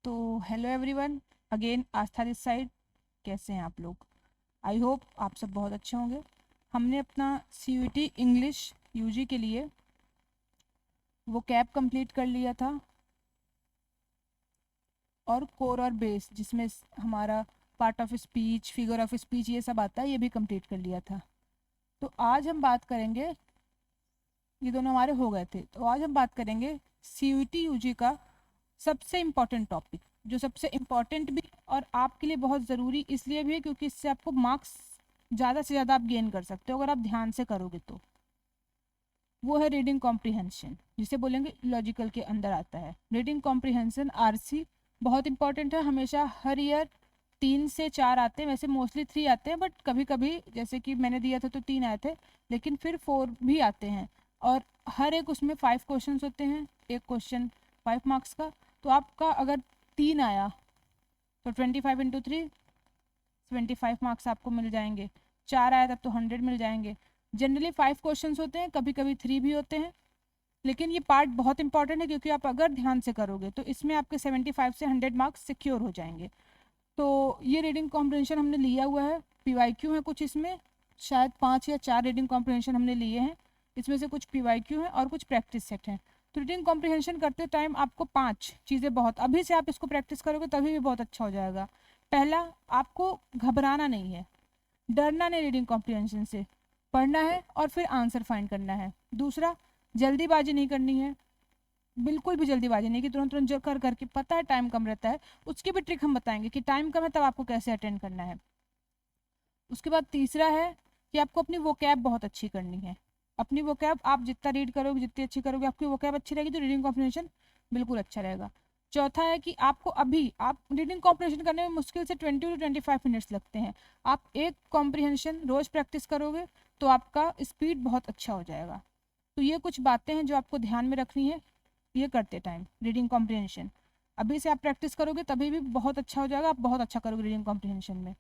तो hello everyone, again Aastha this side. कैसे हैं आप लोग? आई होप आप सब बहुत अच्छे होंगे। हमने अपना CUET इंग्लिश UG के लिए वो कैप कंप्लीट कर लिया था, और कोर और बेस जिसमें हमारा part of speech, figure of speech, ये सब आता है, ये भी कंप्लीट कर लिया था। तो आज हम बात करेंगे, ये दोनों हमारे हो गए थे, तो आज हम बात करेंगे CUET UG का सबसे इम्पॉर्टेंट टॉपिक, जो सबसे इम्पॉर्टेंट भी और आपके लिए बहुत ज़रूरी इसलिए भी है क्योंकि इससे आपको मार्क्स ज़्यादा से ज़्यादा आप गेन कर सकते हो अगर आप ध्यान से करोगे तो। वो है रीडिंग कॉम्प्रिहेंशन, जिसे बोलेंगे लॉजिकल के अंदर आता है। रीडिंग कॉम्प्रिहेंशन RC बहुत इंपॉर्टेंट है। हमेशा हर ईयर 3 से 4 आते हैं, वैसे मोस्टली 3 आते हैं, बट कभी कभी जैसे कि मैंने दिया था तो 3 आए थे, लेकिन फिर 4 भी आते हैं। और हर एक उसमें 5 क्वेश्चन होते हैं, एक क्वेश्चन 5 मार्क्स का। तो आपका अगर 3 आया तो 25 × 3 25 मार्क्स आपको मिल जाएंगे। 4 आया तब तो 100 मिल जाएंगे। जनरली 5 क्वेश्चन होते हैं, कभी कभी 3 भी होते हैं, लेकिन ये पार्ट बहुत इंपॉर्टेंट है क्योंकि आप अगर ध्यान से करोगे तो इसमें आपके 75 से 100 मार्क्स सिक्योर हो जाएंगे। तो ये रीडिंग कॉम्प्रिहेंशन हमने लिया हुआ है। PYQ है कुछ इसमें, शायद 5 या 4 रीडिंग कॉम्प्रिहेंशन हमने लिए हैं। इसमें से कुछ PYQ हैं और कुछ प्रैक्टिस सेट हैं। तो रीडिंग कॉम्प्रिहेंशन करते टाइम आपको 5 चीज़ें, बहुत अभी से आप इसको प्रैक्टिस करोगे तभी भी बहुत अच्छा हो जाएगा। पहला, आपको घबराना नहीं है, डरना नहीं रीडिंग कॉम्प्रिहेंशन से। पढ़ना है और फिर आंसर फाइंड करना है। दूसरा, जल्दीबाजी नहीं करनी है, बिल्कुल भी जल्दीबाजी नहीं कि तुरंत तुरंत जो कर करके, पता है टाइम कम रहता है, उसकी भी ट्रिक हम बताएंगे कि टाइम कम है तब आपको कैसे अटेंड करना है। उसके बाद तीसरा है कि आपको अपनी वोकैब बहुत अच्छी करनी है। अपनी वोकैब आप जितना रीड करोगे, जितनी अच्छी करोगे, आपकी वोकैब अच्छी रहेगी तो रीडिंग कॉम्प्रिहेंशन बिल्कुल अच्छा रहेगा। चौथा है कि आपको अभी आप रीडिंग कॉम्प्रिहेंशन करने में मुश्किल से 20 to 25 मिनट्स लगते हैं। आप एक कॉम्प्रिहेंशन रोज प्रैक्टिस करोगे तो आपका स्पीड बहुत अच्छा हो जाएगा। तो ये कुछ बातें हैं जो आपको ध्यान में रखनी है ये करते टाइम। रीडिंग कॉम्प्रिहेंशन अभी से आप प्रैक्टिस करोगे तभी भी बहुत अच्छा हो जाएगा, आप बहुत अच्छा करोगे रीडिंग कॉम्प्रिहेंशन में।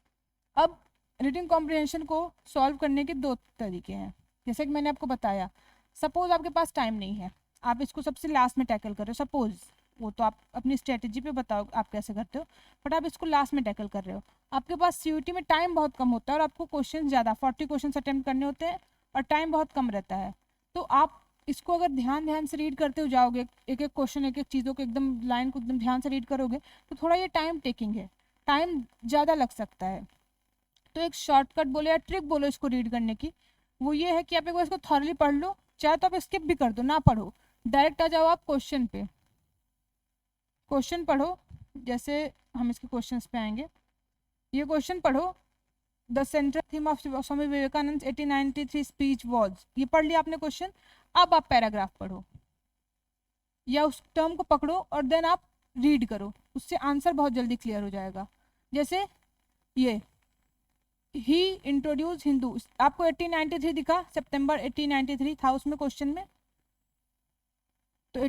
अब रीडिंग कॉम्प्रिहेंशन को सॉल्व करने के 2 तरीके हैं, जैसे कि मैंने आपको बताया। सपोज आपके पास टाइम नहीं है, आप इसको सबसे लास्ट में टैकल कर रहे हो, सपोज, वो तो आप अपनी स्ट्रेटेजी पे बताओ आप कैसे करते हो, बट आप इसको लास्ट में टैकल कर रहे हो। आपके पास CUET में टाइम बहुत कम होता है और आपको क्वेश्चन ज़्यादा 40 क्वेश्चन अटेम्प्ट करने होते हैं और टाइम बहुत कम रहता है। तो आप इसको अगर ध्यान ध्यान से रीड करते हो जाओगे, एक एक क्वेश्चन, एक एक चीज़ों को एकदम लाइन को एकदम ध्यान से रीड करोगे तो थोड़ा ये टाइम टेकिंग है, टाइम ज़्यादा लग सकता है। तो एक शॉर्टकट बोलो या ट्रिक बोलो इसको रीड करने की, वो ये है कि आप एक बार इसको थॉरली पढ़ लो, चाहे तो आप स्किप भी कर दो, ना पढ़ो, डायरेक्ट आ जाओ आप क्वेश्चन पे। क्वेश्चन पढ़ो, जैसे हम इसके क्वेश्चंस पे आएंगे। ये क्वेश्चन पढ़ो, the central theme of Swami Vivekananda 1893 speech was, ये पढ़ लिया आपने क्वेश्चन। अब आप पैराग्राफ पढ़ो या उस टर्म को पकड़ो और देन आप रीड करो, उससे आंसर बहुत जल्दी क्लियर हो जाएगा। जैसे ये ही इंट्रोड्यूस हिंदू, आपको 1893 दिखा, सितंबर 1893 था उसमें क्वेश्चन में, तो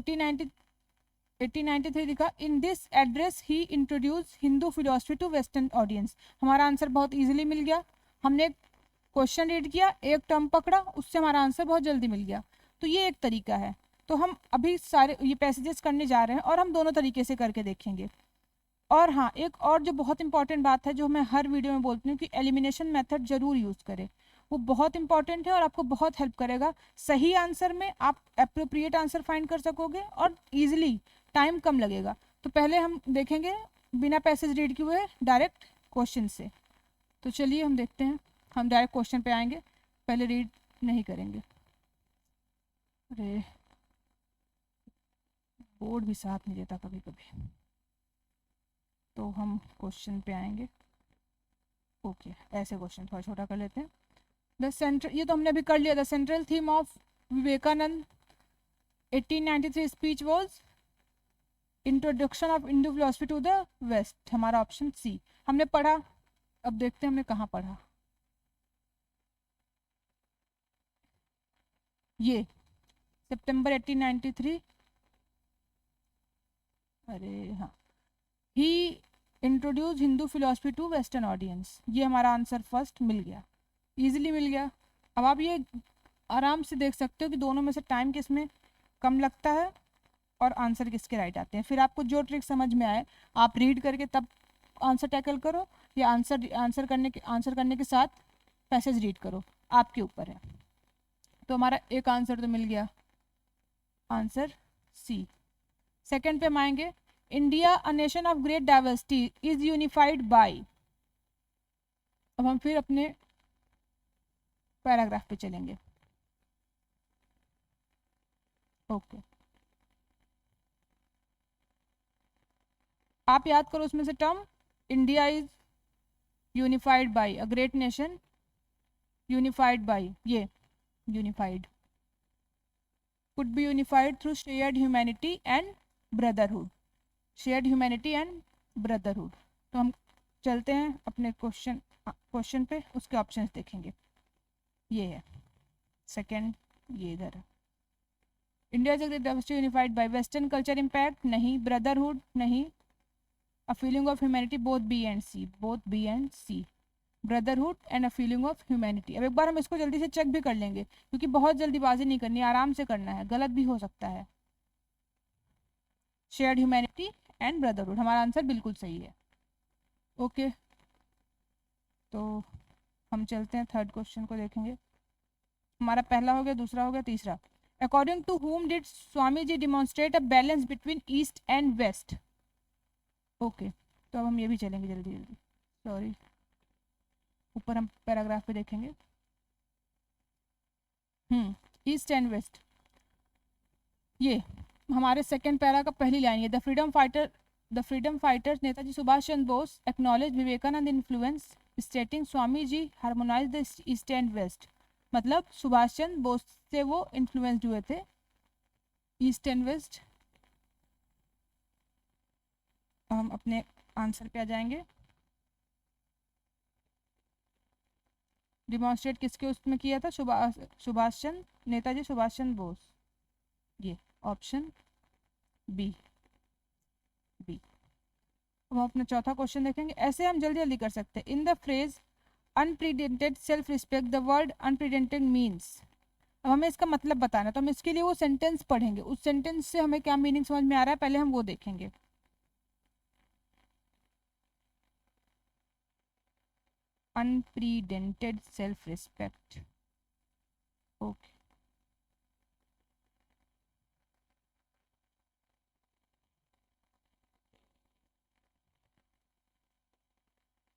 1893 दिखा। In this address he introduce Hindu philosophy to western audience. हमारा आंसर बहुत इजीली मिल गया, हमने क्वेश्चन रीड किया, एक टर्म पकड़ा, उससे हमारा आंसर बहुत जल्दी मिल गया। तो ये एक तरीका है। तो हम अभी सारे ये पैसेजेस करने जा रहे हैं और हम दोनों तरीके से करके देखेंगे। और हाँ, एक और जो बहुत इंपॉर्टेंट बात है जो मैं हर वीडियो में बोलती हूँ कि एलिमिनेशन मेथड जरूर यूज़ करें। वो बहुत इंपॉर्टेंट है और आपको बहुत हेल्प करेगा। सही आंसर में आप अप्रोप्रिएट आंसर फाइंड कर सकोगे और इजीली, टाइम कम लगेगा। तो पहले हम देखेंगे बिना पैसेज रीड किए हुए डायरेक्ट क्वेश्चन से। तो चलिए हम देखते हैं, हम डायरेक्ट क्वेश्चन पे आएंगे, पहले रीड नहीं करेंगे। अरे बोर्ड भी साथ नहीं देता कभी कभी। तो हम क्वेश्चन पे आएंगे। ओके, ऐसे क्वेश्चन थोड़ा छोटा कर लेते हैं। द सेंट्रल, ये तो हमने अभी कर लिया, the central theme of Vivekananda 1893 speech was introduction of Indo philosophy to the west, हमारा ऑप्शन सी हमने पढ़ा। अब देखते हैं हमने कहाँ पढ़ा। ये सितंबर 1893, अरे हाँ, he introduce Hindu philosophy to western audience, ये हमारा आंसर फर्स्ट मिल गया, इजीली मिल गया। अब आप ये आराम से देख सकते हो कि दोनों में से टाइम किस में कम लगता है। और आंसर किसके राइट आते हैं। फिर आपको जो ट्रिक समझ में आए आप रीड करके तब आंसर टैकल करो, या आंसर करने के साथ पैसेज रीड करो, आपके ऊपर है। तो हमारा एक आंसर तो मिल गया, आंसर सी। सेकंड पे हम आएंगे, India a nation of great diversity is unified by. अब हम फिर अपने पैराग्राफ पे चलेंगे। ओके आप याद करो उसमें से term, India is unified by, a great nation unified by, ये unified could be unified through shared humanity and brotherhood, shared humanity and brotherhood। तो हम चलते हैं अपने क्वेश्चन पे, उसके ऑप्शंस देखेंगे। ये है सेकंड, ये इधर है। India is diversity unified by western culture impact, नहीं। ब्रदरहुड, नहीं। A feeling of humanity, both B and C, both B and C. Brotherhood and a feeling of humanity. अब एक बार हम इसको जल्दी से चेक भी कर लेंगे, क्योंकि बहुत जल्दीबाजी नहीं करनी, आराम से करना है, गलत भी हो सकता है। शेयर्ड ह्यूमैनिटी एंड ब्रदरहुड, हमारा आंसर बिल्कुल सही है। ओके तो हम चलते हैं थर्ड क्वेश्चन को देखेंगे। हमारा पहला हो गया, दूसरा हो गया, तीसरा। According to whom did Swami ji demonstrate a balance between east and west. Okay तो अब हम ये भी चलेंगे जल्दी जल्दी, सॉरी, ऊपर हम पैराग्राफ पे देखेंगे। ईस्ट एंड वेस्ट, ये हमारे सेकंड पैरा का पहली लाइन है। The freedom fighters Netaji Subhash Chandra Bose acknowledge Vivekananda influence stating Swami ji harmonise the east and west. मतलब सुभाष चंद्र बोस से वो इन्फ्लुएंस्ड हुए थे, ईस्ट एंड वेस्ट। हम अपने आंसर पे आ जाएंगे। डिमॉन्स्ट्रेट किसके उसमें किया था, सुभाष चंद्र, नेताजी सुभाष चंद्र बोस, ये ऑप्शन बी। अब हम अपना चौथा क्वेश्चन देखेंगे। ऐसे हम जल्दी जल्दी कर सकते हैं। In the phrase unprecedented self respect the word unprecedented means. अब हमें इसका मतलब बताना, तो हम इसके लिए वो सेंटेंस पढ़ेंगे, उस सेंटेंस से हमें क्या मीनिंग समझ में आ रहा है पहले हम वो देखेंगे। Unprecedented self respect, okay.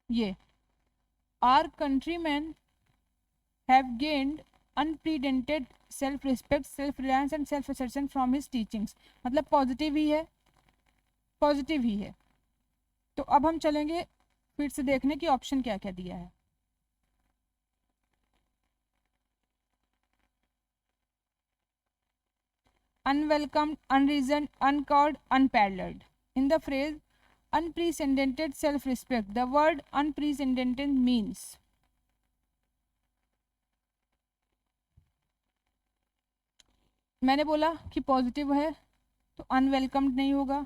ये our countryman have gained unprecedented self respect, self reliance and self assertion from his teachings. मतलब पॉजिटिव ही है, पॉजिटिव ही है। तो अब हम चलेंगे फिर से देखने की ऑप्शन क्या क्या दिया है। unwelcomed, unreasoned, uncalled, unparalleled. In the phrase unprecedented self-respect, the word unprecedented means मैंने बोला कि पॉजिटिव है तो अनवेलकम्ड नहीं होगा,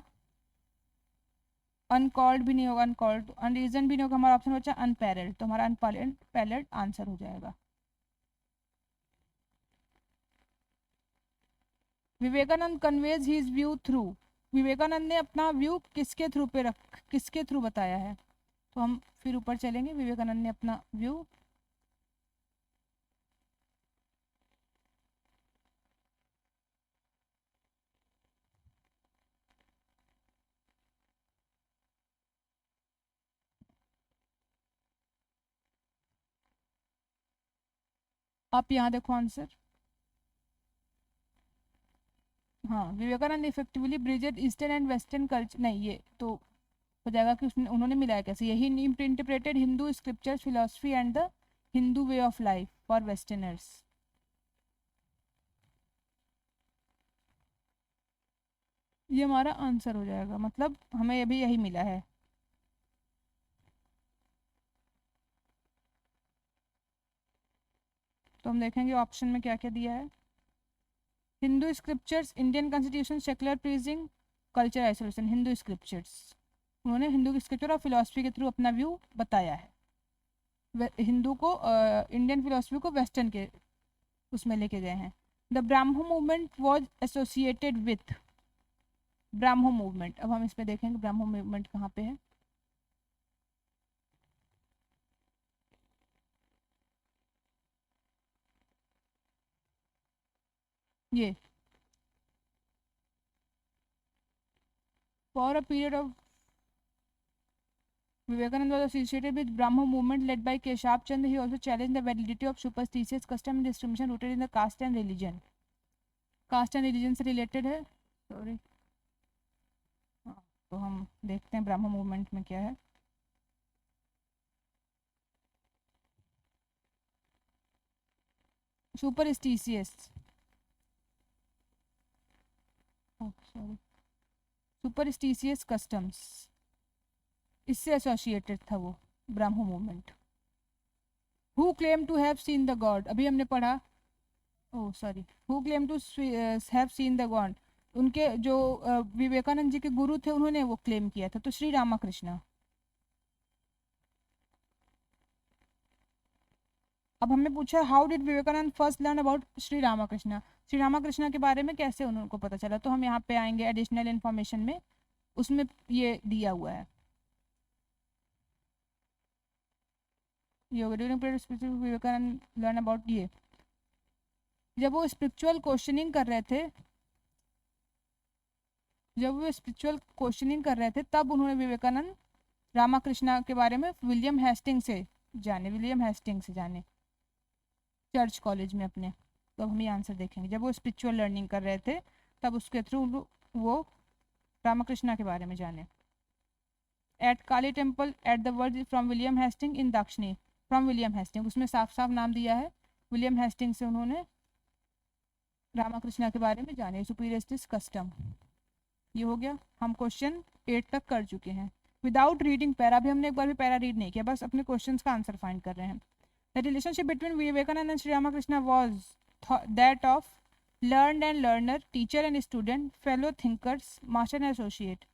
अनकॉल्ड भी नहीं होगा, अनकॉल्ड अनरीजन भी नहीं होगा, हमारा ऑप्शन बचा अनपैरल्ड, तो हमारा अनपैरल्ड आंसर हो जाएगा। Vivekananda conveys his view through, Vivekananda ने अपना व्यू किसके थ्रू पे किसके थ्रू बताया है। तो हम फिर ऊपर चलेंगे, विवेकानंद ने अपना व्यू आप यहाँ देखो आंसर। हाँ Vivekananda effectively bridged eastern and western culture, नहीं ये तो हो जाएगा कि उसने उन्होंने मिलाया कैसे। यही interpreted Hindu scriptures philosophy and the Hindu way of life for westerners. ये हमारा आंसर हो जाएगा, मतलब हमें अभी यही मिला है। तो हम देखेंगे ऑप्शन में क्या क्या दिया है। Hindu scriptures, Indian constitution, secular प्रीजिंग, culture isolation. Hindu scriptures, उन्होंने हिंदू की स्क्रिप्चर और फिलोसफी के थ्रू अपना व्यू बताया है। हिंदू को इंडियन फिलोसफी को वेस्टर्न के उसमें लेके गए हैं। The Brahmo movement was associated with, Brahmo movement, अब हम इसमें देखेंगे ब्राह्मो मूवमेंट कहाँ पे है। ये for a period of Vivekananda was associated with Brahmo movement led by Keshav Chandra. He also challenged the validity of superstitious custom and discrimination rooted in the caste and religion. Caste and religion से related है, sorry. तो हम देखते हैं Brahmo movement में क्या है। Superstitious, sorry, superstitious customs, इससे एसोसिएटेड था वो Brahmo movement. Who claim to have seen the god, अभी हमने पढ़ा, oh sorry, who claim to have seen the god, उनके जो विवेकानंद जी के गुरु थे उन्होंने वो क्लेम किया था, तो श्री रामाकृष्ण। अब हमने पूछा how did Vivekananda first learn about Shri Ramakrishna, Shri Ramakrishna के बारे में कैसे उनको पता चला, तो हम यहाँ पे आएंगे एडिशनल इन्फॉर्मेशन में, उसमें ये दिया हुआ है। During period Vivekananda learn about, ये जब वो स्पिरिचुअल क्वेश्चनिंग कर रहे थे, तब उन्होंने विवेकानंद रामाकृष्ण के बारे में विलियम हेस्टिंग से जाने चर्च कॉलेज में अपने। तो अब हम ये आंसर देखेंगे, जब वो स्पिरिचुअल लर्निंग कर रहे थे तब उसके थ्रू वो रामाकृष्ण के बारे में जाने। At Kali temple at the word from William Hastings in दक्षिणी, फ्रॉम विलियम हेस्टिंग, उसमें साफ साफ नाम दिया है, विलियम हेस्टिंग से उन्होंने रामाकृष्ण के बारे में जाने। सुपीरियरिटीज कस्टम, ये हो गया, हम क्वेश्चन 8 तक कर चुके हैं विदाउट रीडिंग पैरा, भी हमने एक बार भी पैरा रीड नहीं किया, बस अपने क्वेश्चंस का आंसर फाइंड कर रहे हैं। The relationship between Vivekananda and Shri Ramakrishna was that of learned and learner, teacher and student, fellow thinkers, master and associate।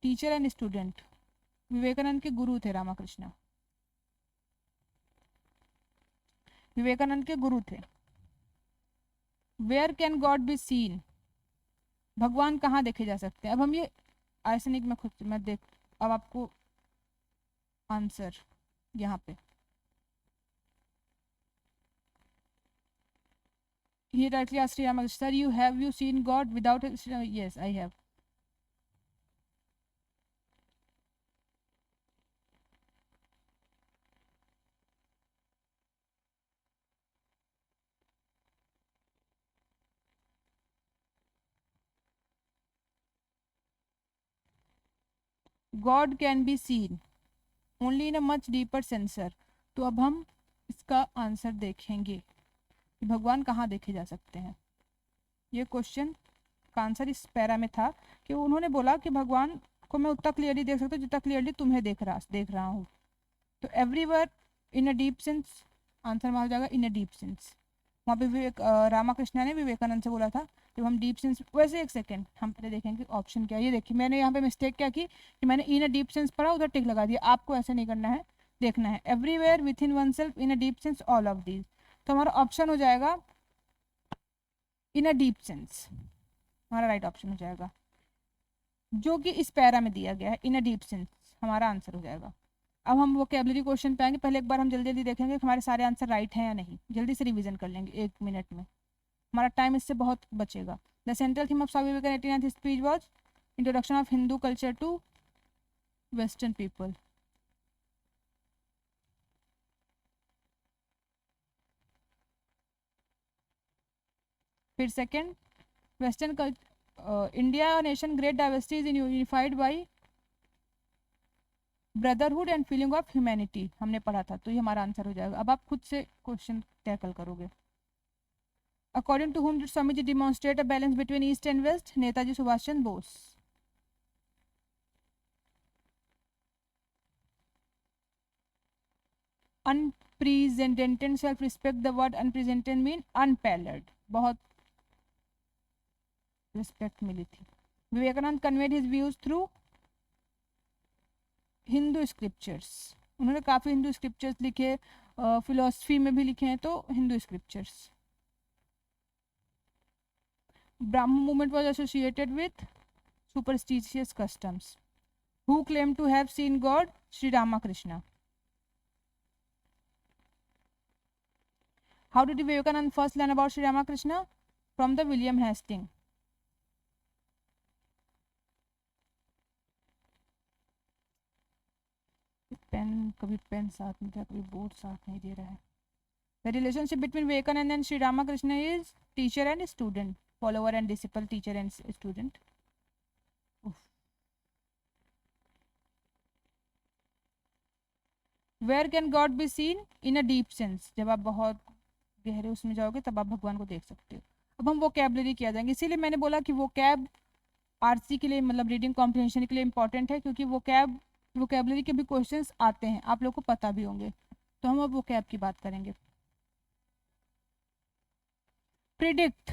Teacher and student, Vivekananda के गुरु थे रामाकृष्ण, विवेकानंद के गुरु थे। Where can god be seen, भगवान कहाँ देखे जा सकते हैं। अब हम ये आर्सेनिक में खुद मैं देख, अब आपको आंसर यहाँ पे he directly asked Sri Ramakrishna, sir, have you seen God without yes, I have। God can be seen only in a much deeper sense। तो अब हम इसका आंसर देखेंगे कि भगवान कहाँ देखे जा सकते हैं। ये क्वेश्चन का आंसर इस पैरा में था कि उन्होंने बोला कि भगवान को मैं उतना क्लियरली देख सकता हूँ जितना क्लियरली तुम्हें देख रहा हूँ। तो everywhere in a deep sense, answer में हो जाएगा इन अ डीप सेंस। वहाँ पे रामाकृष्ण ने विवेकानंद से बोला था जब हम डीप सेंस, वैसे एक सेकंड हम पहले देखेंगे ऑप्शन क्या है। ये देखिए मैंने यहाँ पे मिस्टेक क्या की कि मैंने इन अ डीप सेंस पढ़ा, उधर टिक लगा दिया, आपको ऐसे नहीं करना है, देखना है everywhere with in one self in a deep sense all of these. तो हमारा ऑप्शन हो जाएगा इन अ डीप सेंस, हमारा राइट ऑप्शन हो जाएगा, जो कि इस पैरा में दिया गया है, इन अ डीप सेंस हमारा आंसर हो जाएगा। अब हम वोकैबुलरी क्वेश्चन पे आएंगे, पहले एक बार हम जल्दी जल्दी देखेंगे कि हमारे सारे आंसर राइट हैं या नहीं, जल्दी से रिवीजन कर लेंगे 1 मिनट में, हमारा टाइम इससे बहुत बचेगा। The central theme of Swami Vivekananda 89th speech was introduction of Hindu culture to western people. फिर second, western India nation great diversity is unified by brotherhood and feeling of humanity, हमने पढ़ा था, तो ये हमारा आंसर हो जाएगा। अब आप खुद से क्वेश्चन टैकल करोगे। According to whom did Swami ji demonstrate a balance between east and west, Netaji Subhash Chandra Bose. Unprecedented self respect, the word unprecedented mean unparalleled, बहुत रिस्पेक्ट मिली थी। Vivekananda conveyed his views through Hindu scriptures, उन्होंने काफ़ी हिंदू स्क्रिप्चर्स लिखे, फिलोसफी में भी लिखे हैं, तो Hindu scriptures. Brahmo movement was associated with superstitious customs. Who claimed to have seen God? Sri Ramakrishna. How did Vivekananda first learn about Sri Ramakrishna? From the William Hastings. Pen कभी pen साथ में था, कभी बोर्ड साथ नहीं दे रहा है. The relationship between Vivekananda and Sri Ramakrishna is teacher and student, follower and disciple, teacher and student. Where can God be seen? In a deep sense. जब आप बहुत गहरे उसमें जाओगे तब आप भगवान को देख सकते हो. अब हम वोकैबुलरी किया जाएंगे, इसीलिए मैंने बोला कि वोकैब आरसी के लिए मतलब रीडिंग कॉम्प्रिहेंशन के लिए इंपॉर्टेंट है, क्योंकि वोकैबुलरी के भी क्वेश्चंस आते हैं, आप लोग को पता भी होंगे. तो हम अब वोकैब की बात करेंगे. प्रिडिक्ट.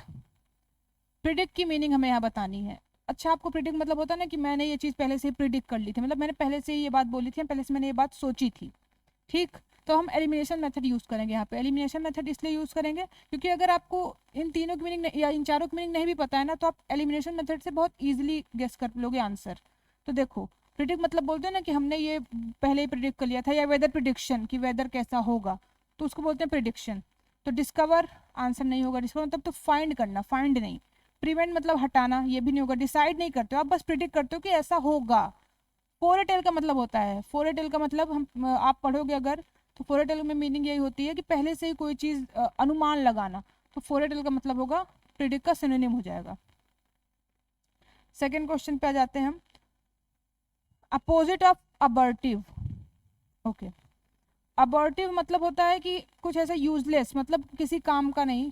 प्रिडिक्ट की मीनिंग हमें यहाँ बतानी है. अच्छा, आपको प्रिडिक्ट मतलब होता है ना कि मैंने ये चीज़ पहले से ही प्रिडिक्ट कर ली थी, मतलब मैंने पहले से ही ये बात बोली थी, पहले से मैंने ये बात सोची थी. ठीक, तो हम एलिमिनेशन मेथड यूज़ करेंगे यहाँ पे. एलिमिनेशन मेथड इसलिए यूज़ करेंगे क्योंकि अगर आपको इन तीनों की मीनिंग या इन चारों की मीनिंग नहीं भी पता है ना, तो आप एलिमिनेशन मेथड से बहुत ईजिली गेस कर लोगे आंसर. तो देखो, प्रिडिक्ट मतलब बोलते हैं ना कि हमने ये पहले ही प्रिडिक्ट कर लिया था, या वेदर प्रिडिक्शन कि वेदर कैसा होगा, तो उसको बोलते हैं प्रिडिक्शन. तो डिस्कवर आंसर नहीं होगा. डिस्कवर मतलब तो फाइंड करना, फाइंड नहीं. प्रिवेंट मतलब हटाना, ये भी नहीं होगा. डिसाइड नहीं करते हो आप, बस प्रिडिक्ट करते हो कि ऐसा होगा. फोरेटेल का मतलब होता है, फोरेटेल का मतलब हम आप पढ़ोगे अगर, तो फोरेटेल में मीनिंग यही होती है कि पहले से ही कोई चीज़ अनुमान लगाना. तो फोरेटेल का मतलब होगा, प्रिडिक्ट का सिनोनिम हो जाएगा. सेकेंड क्वेश्चन पे आ जाते हैं हम. Opposite of abortive. Okay, abortive मतलब होता है कि कुछ ऐसा यूजलेस, मतलब किसी काम का नहीं,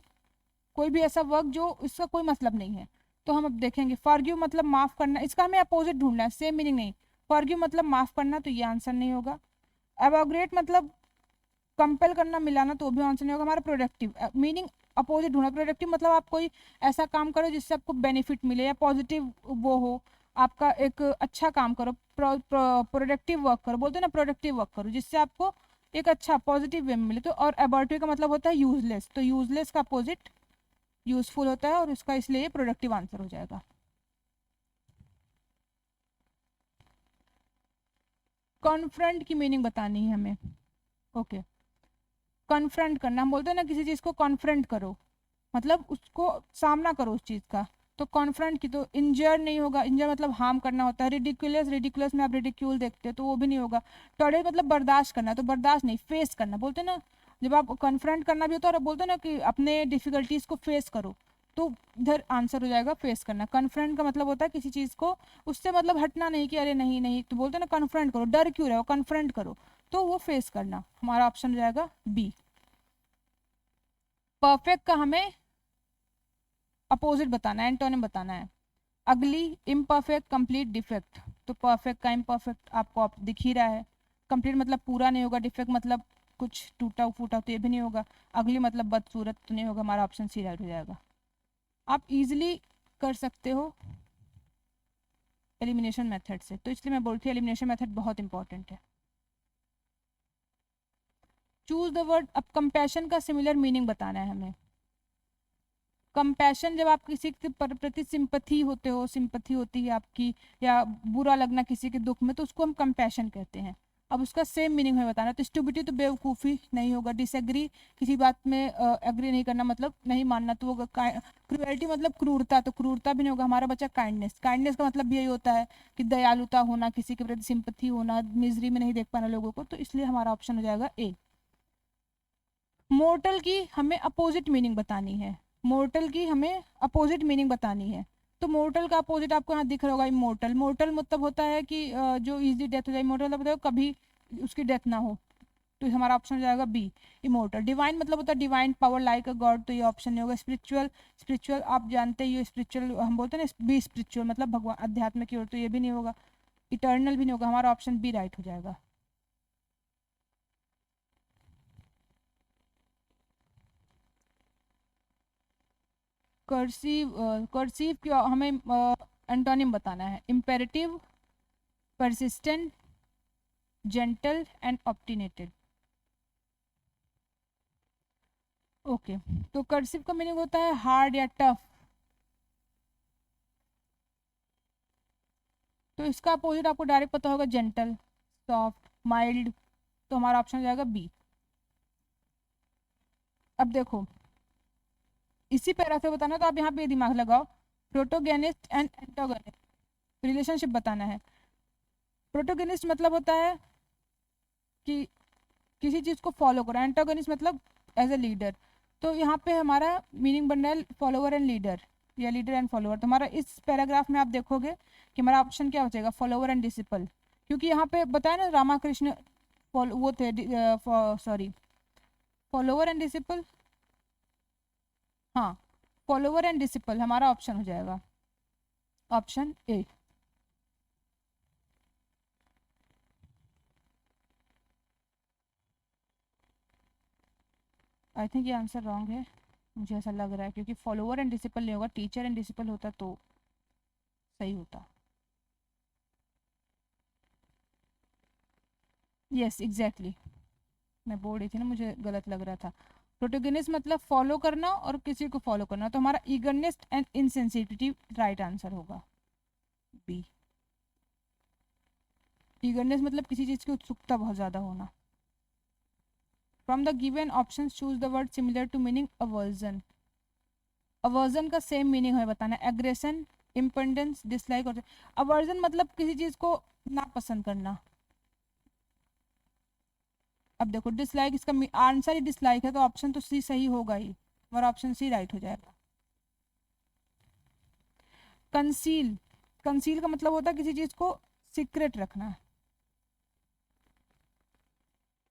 कोई भी ऐसा वर्क जो इसका कोई मतलब नहीं है. तो हम अब देखेंगे. फॉरगिव मतलब माफ करना, इसका हमें अपोजिट ढूंढना है, सेम मीनिंग नहीं. फॉरगिव मतलब माफ करना, तो ये आंसर नहीं होगा. एबोग्रेट मतलब कंपेल करना, मिलाना, तो भी आंसर नहीं होगा हमारा. प्रोडक्टिव मीनिंग अपोजिट ढूंढना. प्रोडक्टिव मतलब आप कोई ऐसा काम करो जिससे आपको बेनिफिट मिले या पॉजिटिव वो हो, आपका एक अच्छा काम करो. प्रोडक्टिव वर्क करो, बोलते हैं ना प्रोडक्टिव वर्क करो जिससे आपको एक अच्छा पॉजिटिव वे में मिले. तो और एबॉर्टिव का मतलब होता है यूजलेस, तो यूजलेस का अपोजिट यूजफुल होता है, और इसका इसलिए प्रोडक्टिव आंसर हो जाएगा. कॉन्फ्रंट की मीनिंग बतानी है हमें. ओके, कॉन्फ्रंट करना, हम बोलते हैं ना किसी चीज़ को कॉन्फ्रंट करो, मतलब उसको सामना करो उस चीज़ का. तो कॉन्फ्रंट की तो इंजर नहीं होगा. इंजर मतलब हार्म करना होता है. रिडिकुलस, रिडिकुलस में आप रिडिक्यूल देखते हो तो वो भी नहीं होगा. टॉलरेट मतलब बर्दाश्त करना, तो बर्दाश्त नहीं, फेस करना. बोलते हैं ना जब आप कॉन्फ्रंट करना भी होता है और बोलते हैं ना कि अपने डिफिकल्टीज को फेस करो, तो इधर आंसर हो जाएगा फेस करना. कॉन्फ्रंट का मतलब होता है किसी चीज़ को उससे मतलब हटना नहीं कि अरे नहीं नहीं, तो बोलते हैं ना कॉन्फ्रंट करो, डर क्यों रहे हो, कॉन्फ्रंट करो, तो वो फेस करना. हमारा ऑप्शन हो जाएगा बी. परफेक्ट का हमें अपोजिट बताना है, एंटोनिम बताना है. अगली, इम्परफेक्ट, कंप्लीट, डिफेक्ट. तो परफेक्ट का इम्परफेक्ट आपको दिख ही रहा है. कंप्लीट मतलब पूरा नहीं होगा. डिफेक्ट मतलब कुछ टूटा फूटा, तो ये भी नहीं होगा. अगली मतलब बदसूरत, तो नहीं होगा. हमारा ऑप्शन सी राइट हो जाएगा. आप इजीली कर सकते हो एलिमिनेशन मेथड से, तो इसलिए मैं बोलती हूँ एलिमिनेशन मेथड बहुत इंपॉर्टेंट है. Choose the word. अब कंपैशन का सिमिलर मीनिंग बताना है हमें. कंपैशन जब आप किसी के प्रति सिंपथी होते हो, सिंपथी होती है आपकी, या बुरा लगना किसी के दुख में, तो उसको हम कंपैशन कहते हैं. अब उसका सेम मीनिंग हमें बताना. तो स्टूपिडिटी तो बेवकूफ़ी नहीं होगा. डिसएग्री किसी बात में एग्री नहीं करना, मतलब नहीं मानना, तो वो. क्रूएलिटी मतलब क्रूरता, तो क्रूरता भी नहीं होगा. हमारा बच्चा काइंडनेस. काइंडनेस का मतलब भी यही होता है कि दयालुता होना, किसी के प्रति सिंपथी होना, मिजरी में नहीं देख पाना लोगों को, तो इसलिए हमारा ऑप्शन हो जाएगा ए. मोर्टल की हमें अपोजिट मीनिंग बतानी है. मोर्टल की हमें अपोजिट मीनिंग बतानी है. तो मोर्टल का अपोजिट आपको यहाँ दिख रहा होगा, इमोर्टल. मोर्टल मतलब होता है कि जो इजीली डेथ हो जाए. इमोर्टल मतलब होता है कभी उसकी डेथ ना हो, तो हमारा ऑप्शन हो जाएगा बी, इमोर्टल. डिवाइन मतलब होता है डिवाइन पावर, लाइक अ गॉड, तो ये ऑप्शन नहीं होगा. स्पिरिचुअल, स्पिरिचुअल आप जानते ही हो, स्पिरिचुअल हम बोलते हैं ना, बी स्पिरिचुअल मतलब भगवान, अध्यात्म की ओर, तो ये भी नहीं होगा. इटर्नल भी नहीं होगा. हमारा ऑप्शन बी राइट हो जाएगा. कर्सिव, कर्सिव की हमें एंटोनिम बताना है. Imperative, persistent, gentle and obstinated. Okay, तो कर्सिव का मीनिंग होता है हार्ड या टफ, तो इसका अपोजिट आपको डायरेक्ट पता होगा, जेंटल, सॉफ्ट, माइल्ड, तो हमारा ऑप्शन हो जाएगा बी। अब देखो इसी पैरा से बताना, तो आप यहाँ पे दिमाग लगाओ, प्रोटोगेनिस्ट एंड एंटागोनिस्ट, रिलेशनशिप बताना है। प्रोटोगेनिस्ट मतलब होता है कि किसी चीज़ को फॉलो करो, एंटागोनिस्ट मतलब एज ए लीडर। तो यहाँ पे हमारा मीनिंग बन रहा है फॉलोवर एंड लीडर, या लीडर एंड फॉलोवर। तो हमारा इस पैराग्राफ में आप देखोगे कि हमारा ऑप्शन क्या बचेगा, फॉलोवर एंड डिसिपल, क्योंकि यहाँ पे बताया ना रामाकृष्ण वो थे, सॉरी, फॉलोवर एंड डिसिपल, हाँ, फॉलोवर एंड डिसिपल हमारा ऑप्शन हो जाएगा, ऑप्शन ए। आई थिंक ये आंसर रॉन्ग है, मुझे ऐसा लग रहा है, क्योंकि फॉलोवर एंड डिसिपल नहीं होगा, टीचर एंड डिसिपल होता तो सही होता। यस एग्जैक्टली, मैं बोल रही थी ना, मुझे गलत लग रहा था। प्रोटोगेनिस्ट मतलब फॉलो करना और किसी को फॉलो करना, तो हमारा eagerness and insensitivity right answer होगा, बी। ईगरनेस मतलब किसी चीज़ की उत्सुकता बहुत ज़्यादा होना। From the given option choose the word similar to meaning aversion. Aversion का सेम मीनिंग है बताना, एग्रेशन, इम्पेंडेंस, डिसलाइक और अवर्जन मतलब किसी चीज़ को नापसंद करना। अब देखो डिसलाइक, इसका आंसर ही डिसलाइक है, तो ऑप्शन तो सी सही होगा ही, हमारा ऑप्शन सी राइट हो जाएगा। कंसील, कंसील का मतलब होता है किसी चीज़ को सीक्रेट रखना,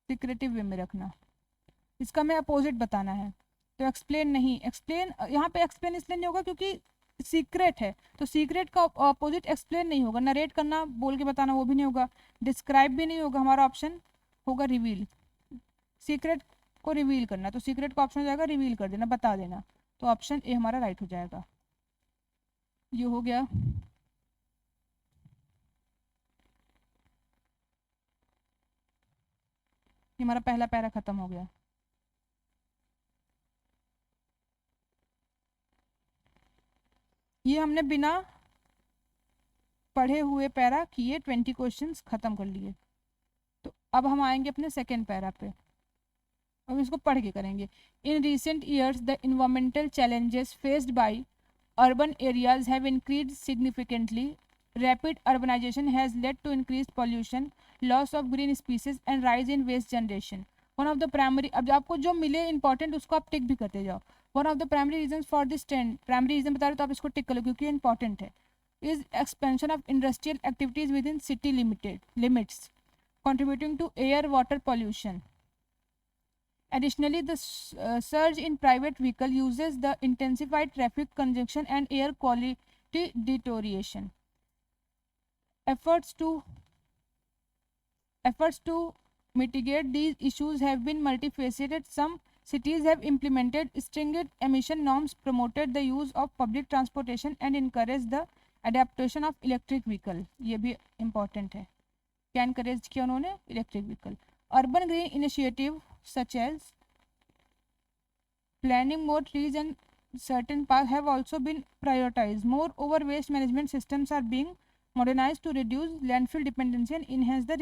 सीक्रेटिव वे में रखना। इसका मैं अपोजिट बताना है, तो एक्सप्लेन नहीं, एक्सप्लेन यहाँ पे एक्सप्लेन इसलिए नहीं होगा क्योंकि सीक्रेट है, तो सीक्रेट का अपोजिट एक्सप्लेन नहीं होगा, नरेट करना, बोल के बताना, वो भी नहीं होगा, डिस्क्राइब भी नहीं होगा, हमारा ऑप्शन होगा रिवील, सीक्रेट को रिवील करना, तो सीक्रेट का ऑप्शन हो जाएगा रिवील कर देना, बता देना, तो ऑप्शन ए हमारा राइट हो जाएगा। ये हो गया। ये हमारा पहला पैरा खत्म हो गया। ये हमने बिना पढ़े हुए पैरा किए 20 क्वेश्चंस खत्म कर लिए। तो अब हम आएंगे अपने सेकेंड पैरा पे, अब इसको पढ़ के करेंगे। In recent years the environmental challenges faced by urban areas have increased significantly. Rapid urbanization has led to increased pollution, loss of green species and rise in waste generation. One of the primary, अब आपको जो मिले important उसको आप टिक भी करते जाओ। One of the primary reason for this trend, primary reason बता रहे तो आप इसको टिक कर लो क्योंकि इंपॉर्टेंट है, is expansion of industrial activities with in city limits contributing to air water pollution. Additionally, the surge in private vehicle uses, the intensified traffic congestion and air quality deterioration. Efforts to mitigate these issues have been multifaceted. Some cities have implemented stringent emission norms, promoted the use of public transportation and encouraged the adaptation of electric vehicle. ये भी important है, क्या encourage किया उन्होंने, electric vehicle. Urban green initiative such as planting more trees and certain parks have also been prioritized. Moreover, waste management systems are being modernized to reduce landfill dependency and enhance the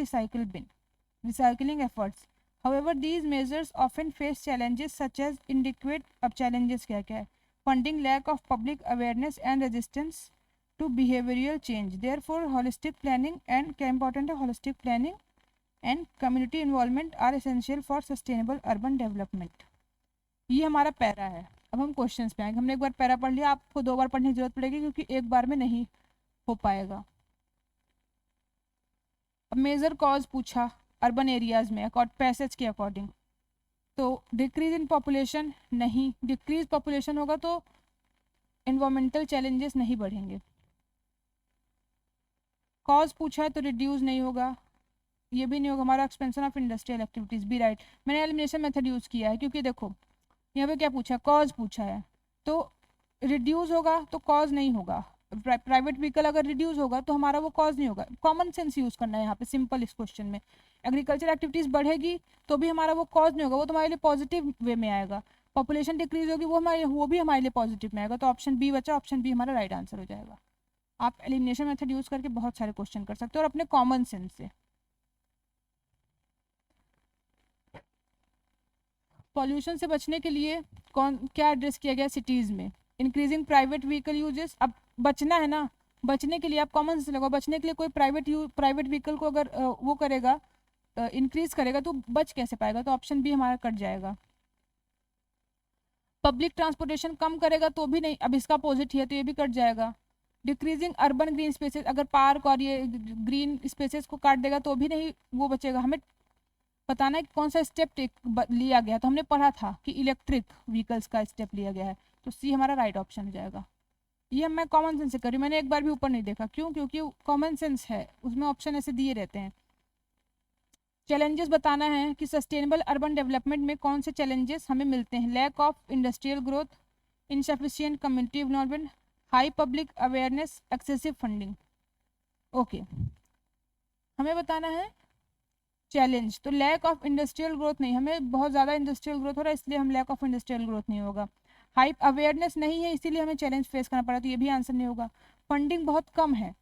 recycling efforts. However, these measures often face challenges such as inadequate, अब challenges क्या क्या है, funding, lack of public awareness and resistance to behavioral change. Therefore, holistic planning and क्या important है, holistic planning and community involvement are essential for sustainable urban development. ये हमारा para है। अब हम क्वेश्चंस पे आएंगे, हमने एक बार पैरा पढ़ लिया, आपको 2 बार पढ़ने की जरूरत पड़ेगी क्योंकि एक बार में नहीं हो पाएगा। अब मेजर कॉज पूछा अर्बन एरियाज में पैसेज के अकॉर्डिंग, तो डिक्रीज इन पॉपुलेशन नहीं, डिक्रीज पॉपुलेशन होगा तो इन्वायरमेंटल चैलेंजेस नहीं बढ़ेंगे। कॉज पूछा है तो रिड्यूस नहीं होगा, ये भी नहीं होगा, हमारा एक्सपेंशन ऑफ इंडस्ट्रियल एक्टिविटीज भी राइट। मैंने एलिमिनेशन मेथड यूज़ किया है क्योंकि देखो यहाँ पे क्या पूछा है, कॉज पूछा है, तो रिड्यूस होगा तो कॉज नहीं होगा, प्राइवेट व्हीकल अगर रिड्यूस होगा तो हमारा वो कॉज नहीं होगा। कॉमन सेंस यूज़ करना है यहाँ पे सिंपल इस क्वेश्चन में। एग्रीकल्चर एक्टिविटीज़ बढ़ेगी तो भी हमारा वो कॉज नहीं होगा, वो तो हमारे लिए पॉजिटिव वे में आएगा। पॉपुलेशन डिक्रीज होगी वो भी हमारे लिए पॉजिटिव में आएगा, तो ऑप्शन बी बचा, ऑप्शन बी हमारा राइट आंसर हो जाएगा। आप एलिमिनेशन मेथड यूज करके बहुत सारे क्वेश्चन कर सकते हो और अपने कॉमन सेंस से। पॉल्यूशन से बचने के लिए कौन क्या एड्रेस किया गया सिटीज़ में? Increasing private vehicle uses. अब बचना है ना, बचने के लिए आप कॉमन सेंस लगाओ। बचने के लिए कोई प्राइवेट व्हीकल को अगर वो करेगा, इंक्रीज करेगा, तो बच कैसे पाएगा? तो ऑप्शन बी हमारा कट जाएगा। पब्लिक ट्रांसपोर्टेशन कम करेगा तो भी नहीं, अब इसका अपोजिट ही है तो ये भी कट जाएगा। डिक्रीजिंग अर्बन ग्रीन स्पेसेस, अगर पार्क और ये ग्रीन स्पेसेस को काट देगा तो भी नहीं वो बचेगा। हमें बताना है कि कौन सा स्टेप लिया गया। तो हमने पढ़ा था कि इलेक्ट्रिक व्हीकल्स का स्टेप लिया गया है, तो सी हमारा राइट ऑप्शन हो जाएगा। ये मैं कॉमन सेंस से करी, मैंने एक बार भी ऊपर नहीं देखा। क्यों? क्योंकि कॉमन सेंस है, उसमें ऑप्शन ऐसे दिए रहते हैं। चैलेंजेस बताना है कि सस्टेनेबल अर्बन डेवलपमेंट में कौन से चैलेंजेस हमें मिलते हैं। Lack of industrial growth, insufficient community involvement, high public awareness, excessive funding. Okay, हमें बताना है चैलेंज। तो लैक ऑफ इंडस्ट्रियल ग्रोथ नहीं, हमें बहुत ज़्यादा इंडस्ट्रियल ग्रोथ हो रहा है इसलिए हम लैक ऑफ इंडस्ट्रियल ग्रोथ नहीं होगा। हाई अवेयरनेस नहीं है इसीलिए हमें चैलेंज फेस करना पड़ा, तो ये भी आंसर नहीं होगा। फंडिंग बहुत कम है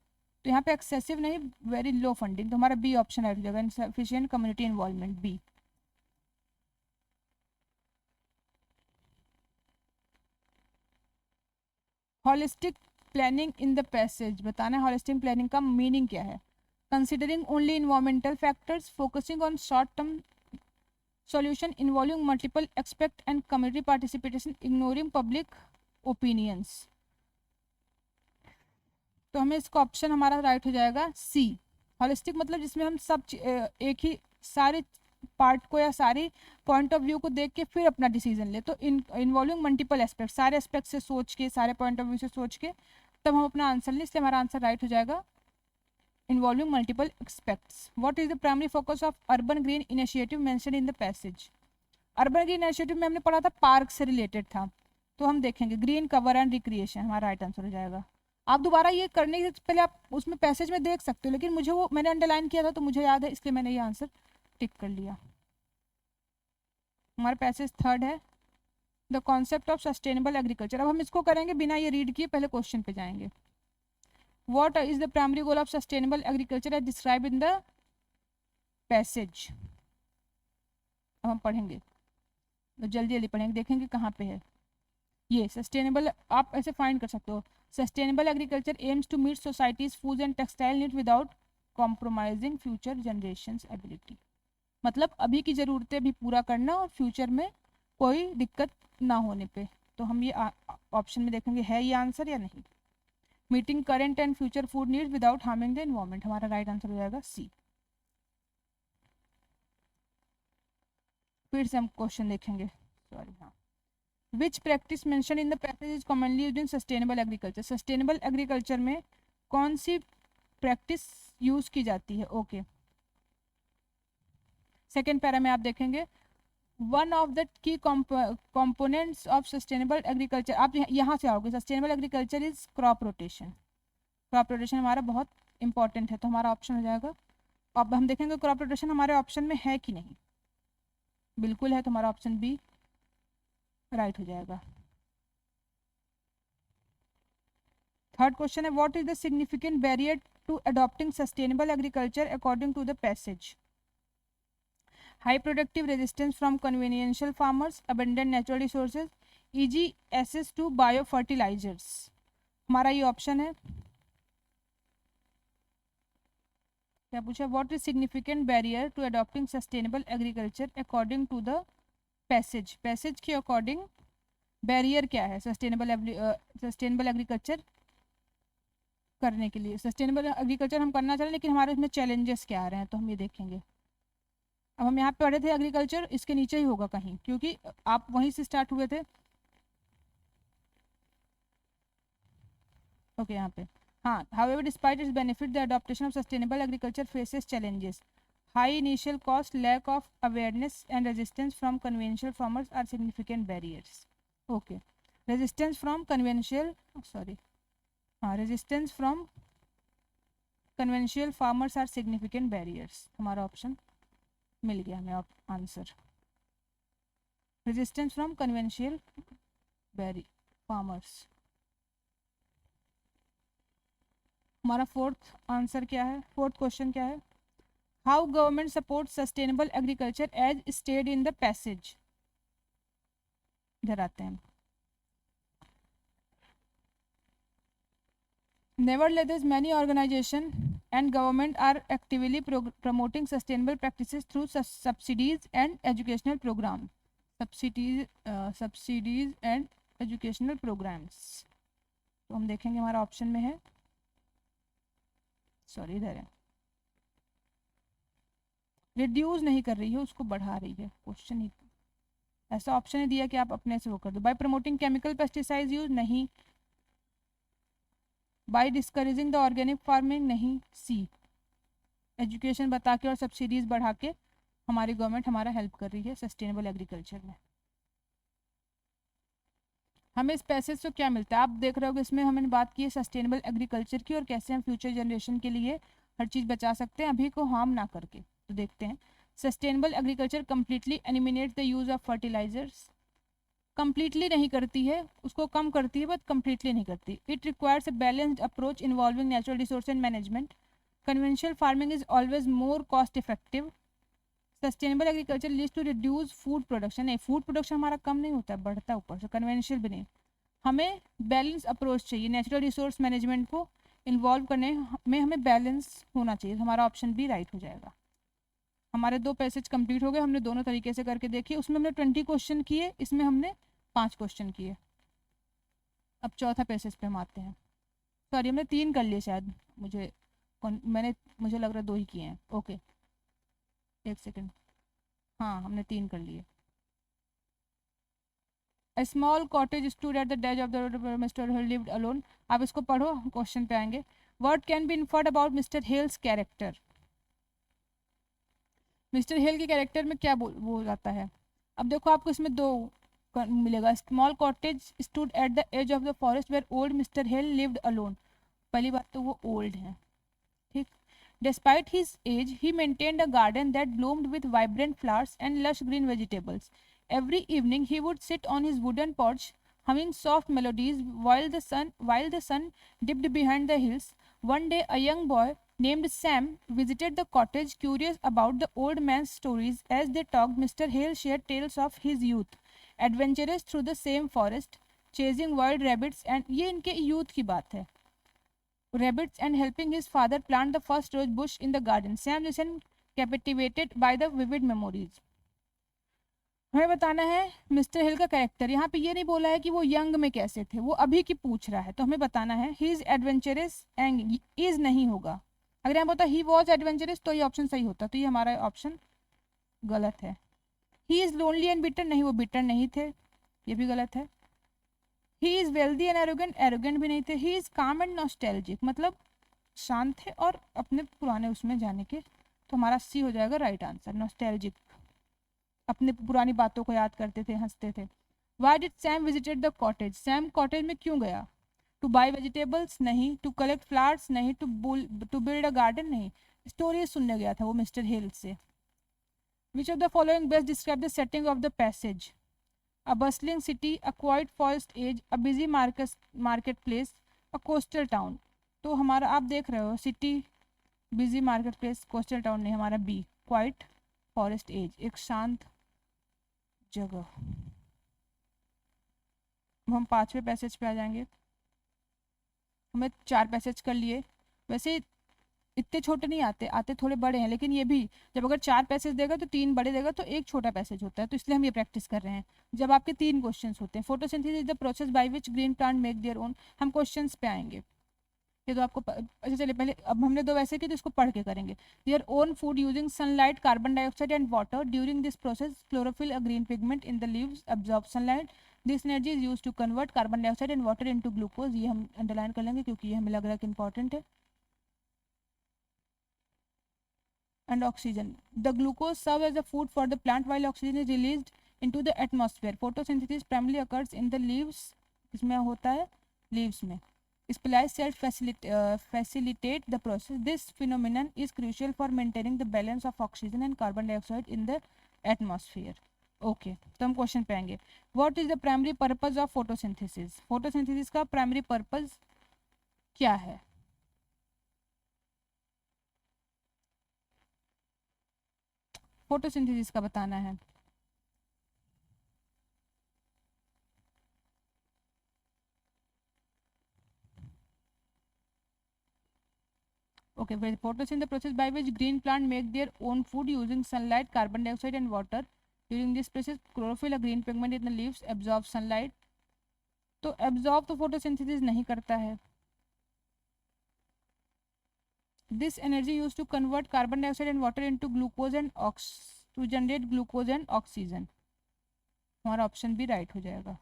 तो यहाँ पे एक्सेसिव नहीं, वेरी लो फंडिंग, तो हमारा बी ऑप्शन आ जाएगा, insufficient community involvement, B. Holistic planning in the passage बताना है। हॉलिस्टिक प्लानिंग का मीनिंग क्या है? Considering only environmental factors, focusing on short term solution involving multiple expect and community participation, ignoring public opinions. तो हमें इसका ऑप्शन हमारा right हो जाएगा सी। हॉलिस्टिक मतलब जिसमें हम सब एक ही सारे पार्ट को या सारी पॉइंट ऑफ व्यू को देख के फिर अपना डिसीजन ले। तो इन्वॉल्विंग मल्टीपल एस्पेक्ट, सारे एस्पेक्ट से सोच के, सारे पॉइंट ऑफ व्यू से सोच के तब हम अपना आंसर लें, इसलिए हमारा आंसर राइट हो जाएगा involving multiple aspects. What is the primary focus of urban green initiative mentioned in the passage? Urban green initiative में हमने पढ़ा था पार्क से रिलेटेड था, तो हम देखेंगे ग्रीन कवर एंड रिक्रिएशन, हमारा राइट आंसर हो जाएगा। आप दोबारा ये करने से पहले आप उसमें पैसेज में देख सकते हो, लेकिन मुझे वो मैंने अंडरलाइन किया था तो मुझे याद है, इसलिए मैंने ये आंसर टिक कर लिया। हमारा पैसेज थर्ड है the concept of sustainable agriculture. अब हम इसको करेंगे बिना ये रीड किए, पहले क्वेश्चन पे जाएंगे। What is the primary goal of sustainable agriculture as describe in the passage? अब हम पढ़ेंगे तो जल्दी जल्दी पढ़ेंगे, देखेंगे कहाँ पे है ये सस्टेनेबल। आप ऐसे फाइंड कर सकते हो, sustainable agriculture aims to meet societies food and textile need without compromising future generations ability. मतलब अभी की ज़रूरतें भी पूरा करना और फ्यूचर में कोई दिक्कत ना होने पे। तो हम ये ऑप्शन में देखेंगे है ये आंसर या नहीं। Meeting current and future food needs without harming the environment, हमारा राइट आंसर हो जाएगा सी। फिर से हम क्वेश्चन देखेंगे, सॉरी, हाँ। Which practice mention in the passage is commonly used in sustainable agriculture? Sustainable agriculture में कौन सी प्रैक्टिस यूज की जाती है? ओके, सेकेंड पैरा में आप देखेंगे one of the key components of sustainable agriculture. आप यहाँ से आओगे, sustainable agriculture is crop rotation. Crop rotation हमारा बहुत इंपॉर्टेंट है, तो हमारा ऑप्शन हो जाएगा। अब हम देखेंगे क्रॉप रोटेशन हमारे ऑप्शन में है कि नहीं। बिल्कुल है, तो हमारा ऑप्शन बी राइट हो जाएगा। थर्ड क्वेश्चन है what is the significant barrier to adopting sustainable agriculture according to the passage? High productive resistance from conventional farmers, abundant natural resources, easy access to bio fertilizers. हमारा ये option है, क्या पूछा? What is significant barrier to adopting sustainable agriculture according to the passage? Passage के according barrier क्या है sustainable agriculture करने के लिए? सस्टेनेबल एग्रीकल्चर हम करना चाह रहे हैं, लेकिन हमारे इसमें चैलेंजेस क्या आ रहे हैं, तो हम ये देखेंगे। अब हम यहाँ पे पढ़े थे एग्रीकल्चर, इसके नीचे ही होगा कहीं, क्योंकि आप वहीं से स्टार्ट हुए थे। ओके, यहाँ पे हाँ, however despite its benefit the adoption of sustainable agriculture faces challenges. High initial cost, lack of awareness and resistance from conventional farmers are significant barriers. Okay, resistance from conventional, sorry, हाँ, resistance from conventional farmers are significant barriers, हमारा option मिल गया हमें answer. Resistance from conventional farmers. हमारा fourth answer क्या है, fourth question क्या है, how government support sustainable agriculture as stated in the passage. इधर आते हैं। Nevertheless, many organizations and government are actively promoting sustainable practices through subsidies and educational programs. Subsidies and educational programs. तो हम देखेंगे हमारा option में है, सॉरी इधर है, रिड्यूस नहीं कर रही है, उसको बढ़ा रही है। क्वेश्चन ही ऐसा ऑप्शन ही दिया कि आप अपने से वो कर दो। By promoting chemical pesticide use, नहीं। By discouraging the organic farming, नहीं। सी, एजुकेशन बता के और सब्सिडीज बढ़ा के हमारी गवर्नमेंट हमारा हेल्प कर रही है सस्टेनेबल एग्रीकल्चर में। हमें इस पैसे से क्या मिलता है, आप देख रहे हो कि इसमें हमने बात की है सस्टेनेबल एग्रीकल्चर की और कैसे हम फ्यूचर जनरेशन के लिए हर चीज़ बचा सकते हैं अभी को हार्म ना करके। तो देखते हैं, sustainable agriculture completely eliminate the use of fertilisers. Completely नहीं करती है, उसको कम करती है बट कंप्लीटली नहीं करती। It requires a balanced approach involving natural resource and management. Conventional farming is always more cost effective. Sustainable agriculture leads to reduce food production. नहीं, food production हमारा कम नहीं होता है, बढ़ता है ऊपर से। कन्वेंशनल भी नहीं। हमें बैलेंस अप्रोच चाहिए, नेचुरल रिसोर्स मैनेजमेंट को इन्वॉल्व करने में हमें बैलेंस होना चाहिए। हमारा ऑप्शन भी राइट हो जाएगा। हमारे 2 पैसेज कंप्लीट हो गए, हमने दोनों तरीके से करके देखिए। उसमें हमने 20 क्वेश्चन किए, इसमें हमने 5 क्वेश्चन किए। अब चौथा पैसेज पे हम आते हैं। सॉरी, हमने 3 कर लिए शायद, मुझे लग रहा है 2 ही किए हैं। ओके, एक सेकेंड, हाँ हमने 3 कर लिए। A small cottage stood at the edge of the road where Mr. Hill lived alone. आप इसको पढ़ो, क्वेश्चन पे आएंगे। What can be inferred about Mr. Hill's character? Mister Hill के कैरेक्टर में क्या बोल जाता है। अब देखो आपको इसमें 2 मिलेगा। Small cottage stood at the edge of the forest where old mister Hill lived alone. पहली बात तो वो ओल्ड है, ठीक। Despite his age, he maintained a garden that bloomed with vibrant flowers and lush green vegetables. Every evening, he would sit on his wooden porch, humming soft melodies while the sun dipped behind the hills. One day, a young boy named Sam visited the cottage, curious about the old man's stories. As they talked, Mr. Hale shared tales of his youth, adventurous through the same forest, chasing wild rabbits, and ये इनके youth की बात है, rabbits, and helping his father plant the first rose bush in the garden. Sam listened, captivated by the vivid memories. हमें बताना है mister हिल का character. यहाँ पे ये नहीं बोला है कि वो यंग में कैसे थे, वो अभी की पूछ रहा है, तो हमें बताना है he is adventurous and is नहीं होगा। अगर यहाँ बोलता ही वॉज एडवेंचरस तो ये ऑप्शन सही होता, तो ये हमारा ऑप्शन गलत है। He is lonely and bitter, नहीं वो बिटर नहीं थे, ये भी गलत है। He is wealthy and arrogant, arrogant भी नहीं थे। ही इज काम एंड नॉस्टैल्जिक, मतलब शांत थे और अपने पुराने उसमें जाने के, तो हमारा सी हो जाएगा राइट आंसर। नॉस्टैल्जिक, अपने पुरानी बातों को याद करते थे, हंसते थे। Why did Sam visited the cottage, Sam cottage में क्यों गया। टू बाई वेजिटेबल्स, नहीं। टू कलेक्ट फ्लावर्स, नहीं। टू बिल्ड अ गार्डन, नहीं। स्टोरी सुनने गया था वो मिस्टर हिल से। Which of the following best describe the setting of the passage. A bustling city, a quiet forest age, a busy marketplace, a coastal town. तो हमारा आप देख रहे हो city, busy market place, coastal town नहीं, हमारा B quite forest as, एक शांत जगह। हम 5वें पैसेज पे आ जाएंगे। हमें 4 पैसेज कर लिए, वैसे इतने छोटे नहीं आते, आते थोड़े बड़े हैं, लेकिन ये भी जब अगर 4 पैसेज देगा तो 3 बड़े देगा तो 1 छोटा पैसेज होता है, तो इसलिए हम ये प्रैक्टिस कर रहे हैं। जब आपके 3 क्वेश्चंस होते हैं, photosynthesis is the process by which green plant make their own. हम क्वेश्चंस पे आएंगे, ये तो आपको अच्छा चलिए पहले, अब हमने 2 वैसे किए तो इसको पढ़ के करेंगे। Their own food using sunlight, carbon dioxide and water. During this process chlorophyll, a green pigment in the leaves, absorb sunlight. This energy is use to convert carbon dioxide and water into glucose. ये हम underline कर लेंगे क्योंकि ये हमें लग रहा है कि इंपॉर्टेंट है। And oxygen. The glucose serves as a food for the plant while oxygen is released into the atmosphere. Photosynthesis primarily occurs in the leaves. इसमें होता है leaves में. Spliced cells facilitate the process. This phenomenon is crucial for maintaining the balance of oxygen and carbon dioxide in the atmosphere. Okay, तो हम question पे आएंगे। What is the primary purpose of photosynthesis? Photosynthesis का primary purpose क्या है? Photosynthesis का बताना है। Okay, well, photosynthesis the process by which green plant make their own food using sunlight, carbon dioxide and water. During this process, chlorophyll, a green pigment in the leaves, absorbs sunlight. तो absorb तो photosynthesis नहीं करता है. This energy used to convert carbon dioxide and water into glucose and to generate glucose and oxygen. हमारा option भी right हो जाएगा.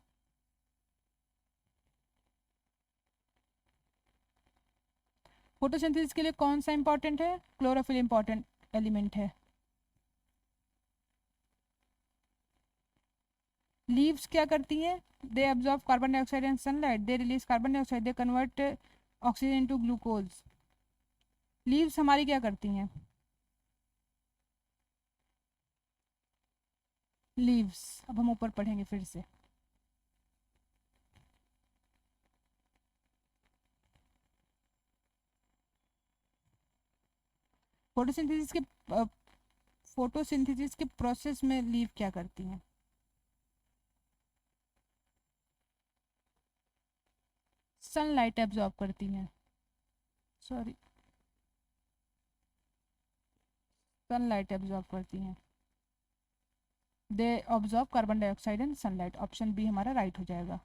Photosynthesis के लिए कौन सा इंपॉर्टेंट है? क्लोरोफिल इंपॉर्टेंट एलिमेंट है. लीव्स क्या करती हैं? They absorb carbon dioxide and sunlight, they release carbon dioxide, they convert oxygen into glucose. Leaves हमारी क्या करती हैं? लीव्स, अब हम ऊपर पढ़ेंगे फिर से. फोटोसिंथेसिस के प्रोसेस में लीव क्या करती हैं? सनलाइट एब्जॉर्ब करती हैं. सॉरी, सनलाइट एब्जॉर्ब करती हैं. They absorb carbon dioxide and sunlight. Option B हमारा राइट हो जाएगा.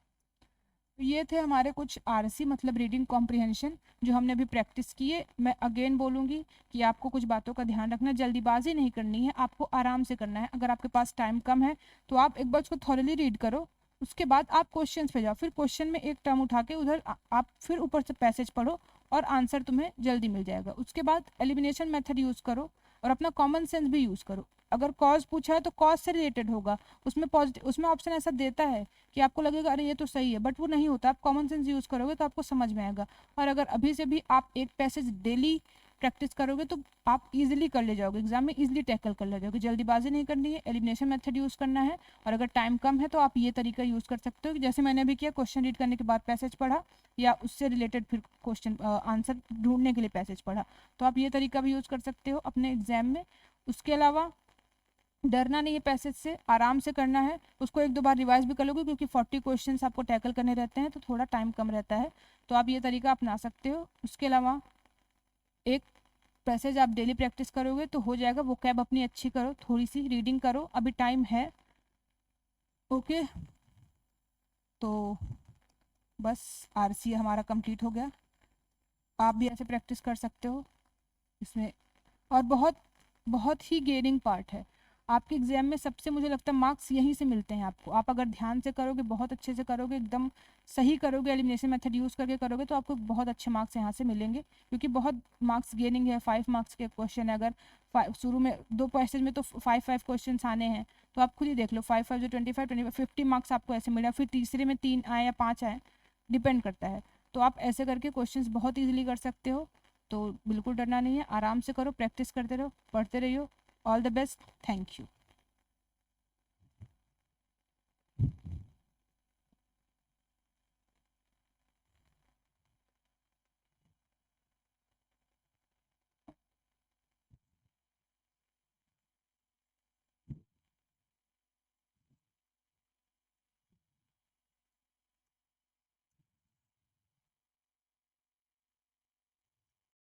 ये थे हमारे कुछ आरसी मतलब रीडिंग कॉम्प्रिहेंशन जो हमने अभी प्रैक्टिस किए. मैं अगेन बोलूँगी कि आपको कुछ बातों का ध्यान रखना, जल्दीबाजी नहीं करनी है, आपको आराम से करना है. अगर आपके पास टाइम कम है तो आप एक बार उसको थॉरली रीड करो, उसके बाद आप क्वेश्चन पे जाओ, फिर क्वेश्चन में एक टर्म उठा के उधर आप फिर ऊपर से पैसेज पढ़ो और आंसर तुम्हें जल्दी मिल जाएगा. उसके बाद एलिमिनेशन मेथड यूज़ करो और अपना कॉमन सेंस भी यूज़ करो. अगर कॉज पूछा है तो कॉज से रिलेटेड होगा, उसमें पॉजिटिव, उसमें ऑप्शन ऐसा देता है कि आपको लगेगा अरे ये तो सही है, बट वो नहीं होता. आप कॉमन सेंस यूज़ करोगे तो आपको समझ में आएगा. और अगर अभी से भी आप एक पैसेज डेली प्रैक्टिस करोगे तो आप इजीली कर ले जाओगे, एग्जाम में इजीली टैकल कर ले जाओगे. जल्दीबाजी नहीं करनी है, एलिमिनेशन मेथड यूज़ करना है. और अगर टाइम कम है तो आप ये तरीका यूज़ कर सकते हो कि जैसे मैंने अभी किया, क्वेश्चन रीड करने के बाद पैसेज पढ़ा या उससे रिलेटेड फिर क्वेश्चन आंसर ढूंढने के लिए पैसेज पढ़ा. तो आप ये तरीका भी यूज़ कर सकते हो अपने एग्जाम में. उसके अलावा डरना नहीं है पैसेज से, आराम से करना है. उसको एक दो बार रिवाइज भी कर लोगे क्योंकि 40 क्वेश्चंस आपको टैकल करने रहते हैं तो थोड़ा टाइम कम रहता है. तो आप ये तरीका अपना सकते हो. उसके अलावा एक पैसेज आप डेली प्रैक्टिस करोगे तो हो जाएगा. वो कैब अपनी अच्छी करो, थोड़ी सी रीडिंग करो, अभी टाइम है. ओके, तो बस आरसी हमारा कंप्लीट हो गया. आप भी ऐसे प्रैक्टिस कर सकते हो इसमें. और बहुत बहुत ही गेयरिंग पार्ट है आपके एग्जाम में. सबसे मुझे लगता है मार्क्स यहीं से मिलते हैं आपको. आप अगर ध्यान से करोगे, बहुत अच्छे से करोगे, एकदम सही करोगे, एलिमिनेशन मेथड यूज़ करके करोगे तो आपको बहुत अच्छे मार्क्स यहाँ से मिलेंगे. क्योंकि बहुत मार्क्स गेनिंग है. 5 मार्क्स के क्वेश्चन है. अगर शुरू में 2 पैसेज में तो 5 क्वेश्चन आने हैं तो आप खुद ही देख लो. 5 5 जो 25 50 मार्क्स आपको ऐसे मिला. फिर तीसरे में 3 आए या 5 आए, डिपेंड करता है. तो आप ऐसे करके क्वेश्चंस बहुत ईजिली कर सकते हो. तो बिल्कुल डरना नहीं है, आराम से करो, प्रैक्टिस करते रहो, पढ़ते रहिए. All the best. Thank you.